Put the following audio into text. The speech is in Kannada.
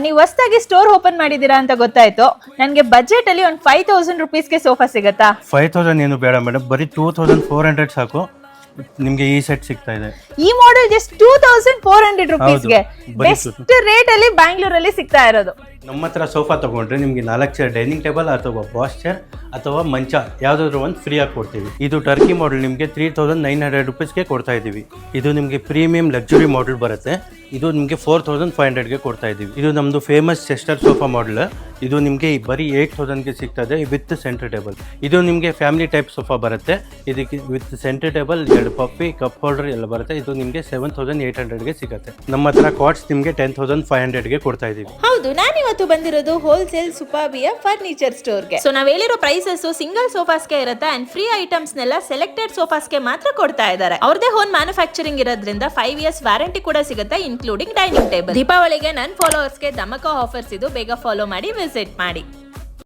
ನೀವು ಹೊಸದಾಗಿ ಸ್ಟೋರ್ ಓಪನ್ ಮಾಡಿದೀರಾ ಅಂತ ಗೊತ್ತಾಯ್ತು. ನನಗೆ ಬಜೆಟ್ ಅಲ್ಲಿ ಒಂದು 5000 ರುಪೀಸ್ಗೆ ಸೋಫಾ ಸಿಗತ್ತಾ? 5000 ಏನು ಬೇಡ ಮೇಡಮ್, ಬರೀ 2400 ಸಾಕು, ನಿಮ್ಗೆ ಈ ಸೆಟ್ ಸಿಗ್ತಾ ಇದೆ. ಈ ಮಾಡೆಲ್ ಜಸ್ಟ್ 2400 ರುಪೀಸ್ಗೆ ಬರೀ ಬೆಸ್ಟ್ ರೇಟ್ ಅಲ್ಲಿ ಬ್ಯಾಂಗ್ಳೂರಲ್ಲಿ ಸಿಗ್ತಾ ಇರೋದು. ನಮ್ಮ ಹತ್ರ ಸೋಫಾ ತಗೊಂಡ್ರೆ ನಿಮ್ಗೆ 4 ಚೇರ್, ಡೈನಿಂಗ್ ಟೇಬಲ್ ಅಥವಾ ಬಾಸ್ ಚೇರ್ ಅಥವಾ ಮಂಚ ಯಾವ್ದಾದ್ರು ಒಂದು ಫ್ರೀ ಆಗಿ ಕೊಡ್ತೀವಿ. ಇದು ಟರ್ಕಿ ಮಾಡೆಲ್ ನಿಮಗೆ 3900 ರುಪೀಸ್ಗೆ ಕೊಡ್ತಾ ಇದೀವಿ. ಇದು ನಿಮಗೆ ಪ್ರೀಮಿಯಂ ಲಕ್ಸುರಿ ಮಾಡೆಲ್ ಬರುತ್ತೆ. ಇದು ನಿಮಗೆ 4500ಗೆ ಕೊಡ್ತಾ ಇದೀವಿ. ಇದು ನಮ್ದು ಫೇಮಸ್ ಚೆಸ್ಟರ್ ಸೋಫಾ ಮಾಡೆಲ್. ಇದು ನಿಮಗೆ ಬರೀ 8000ಗೆ ಸಿಗ್ತದೆ ವಿತ್ ಸೆಂಟರ್ ಟೇಬಲ್. ಇದು ನಿಮಗೆ ಫ್ಯಾಮಿಲಿ ಟೈಪ್ ಸೋಫಾ ಬರುತ್ತೆ. ಇದಕ್ಕೆ with centre table, 2 Pappi, cup holder ಎಲ್ಲ ಬರುತ್ತೆ. ಇದು ನಿಮಗೆ 7800ಗೆ ಸಿಗುತ್ತೆ. ನಮ್ಮ ಹತ್ರ ಕಾಟ್ಸ್ ನಿಮಗೆ 10500ಗೆ ಕೊಡ್ತಾ ಇದೀವಿ. ಹೌದು, ನಾನಿವತ್ತು ಬಂದಿರೋದು ಹೋಲ್ಸೇಲ್ ಸುಪಾಬಿಯ ಫರ್ನಿಚರ್ ಸ್ಟೋರ್ಗೆ. ಸೊ ನಾವ್ ಹೇಳಿರೋ ಪ್ರೈಸಸ್ ಸಿಂಗಲ್ ಸೋಫಾಸ್ಗೆ ಇರುತ್ತೆ ಅಂಡ್ ಫ್ರೀ ಐಟಮ್ಸ್ ನೆಲ್ಲ ಸೆಲೆಕ್ಟೆಡ್ ಸೋಫಾಸ್ಗೆ ಮಾತ್ರ ಕೊಡ್ತಾ ಇದ್ದಾರೆ. ಅವ್ರದೇ ಹೋನ್ ಮ್ಯಾನುಫ್ಯಾಕ್ಚರಿಂಗ್ ಇರೋದ್ರಿಂದ 5 ಇಯರ್ಸ್ ವ್ಯಾರಂಟಿ ಕೂಡ ಸಿಗುತ್ತೆ, ಇನ್ಕ್ಲೂಡಿಂಗ್ ಡೈನಿಂಗ್ ಟೇಬಲ್. ದೀಪಾವಳಿಗೆ ನನ್ನ ಫಾಲೋವರ್ಸ್ಗೆ ಧಮಕ ಆಫರ್ಸ್ ಇದು, ಬೇಗ ಫಾಲೋ ಮಾಡಿ, ವಿಸಿಟ್ ಮಾಡಿ.